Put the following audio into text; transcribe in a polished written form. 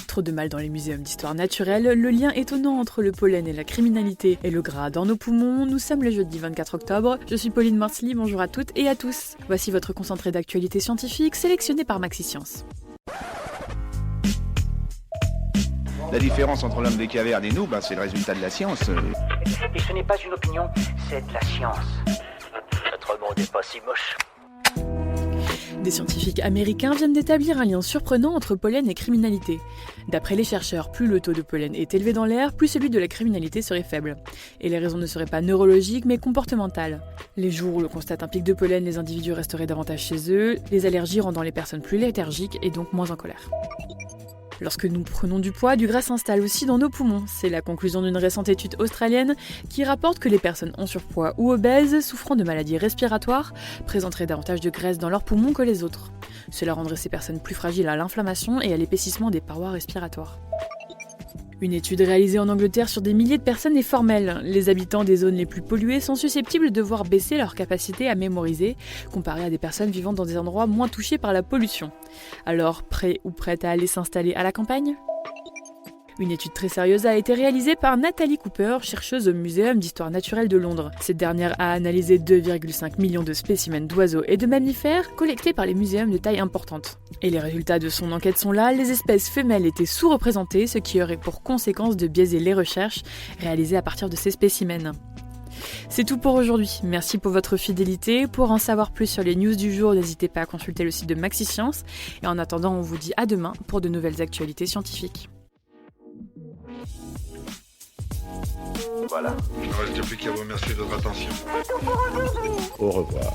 Trop de mal dans les muséums d'histoire naturelle, le lien étonnant entre le pollen et la criminalité et le gras dans nos poumons. Nous sommes le jeudi 24 octobre, je suis Pauline Morsley, bonjour à toutes et à tous. Voici votre concentré d'actualité scientifique sélectionné par Maxi Science. La différence entre l'homme des cavernes et nous, c'est le résultat de la science. Et ce n'est pas une opinion, c'est de la science. Notre monde n'est pas si moche. Des scientifiques américains viennent d'établir un lien surprenant entre pollen et criminalité. D'après les chercheurs, plus le taux de pollen est élevé dans l'air, plus celui de la criminalité serait faible. Et les raisons ne seraient pas neurologiques, mais comportementales. Les jours où l'on constate un pic de pollen, les individus resteraient davantage chez eux, les allergies rendant les personnes plus léthargiques et donc moins en colère. Lorsque nous prenons du poids, du gras s'installe aussi dans nos poumons. C'est la conclusion d'une récente étude australienne qui rapporte que les personnes en surpoids ou obèses, souffrant de maladies respiratoires, présenteraient davantage de graisse dans leurs poumons que les autres. Cela rendrait ces personnes plus fragiles à l'inflammation et à l'épaississement des parois respiratoires. Une étude réalisée en Angleterre sur des milliers de personnes est formelle. Les habitants des zones les plus polluées sont susceptibles de voir baisser leur capacité à mémoriser, comparé à des personnes vivant dans des endroits moins touchés par la pollution. Alors, prêts ou prêtes à aller s'installer à la campagne ? Une étude très sérieuse a été réalisée par Nathalie Cooper, chercheuse au Muséum d'histoire naturelle de Londres. Cette dernière a analysé 2,5 millions de spécimens d'oiseaux et de mammifères collectés par les muséums de taille importante. Et les résultats de son enquête sont là, les espèces femelles étaient sous-représentées, ce qui aurait pour conséquence de biaiser les recherches réalisées à partir de ces spécimens. C'est tout pour aujourd'hui, merci pour votre fidélité. Pour en savoir plus sur les news du jour, n'hésitez pas à consulter le site de Maxi Science. Et en attendant, on vous dit à demain pour de nouvelles actualités scientifiques. Voilà. Il ne reste plus qu'à vous remercier de votre attention. Au revoir.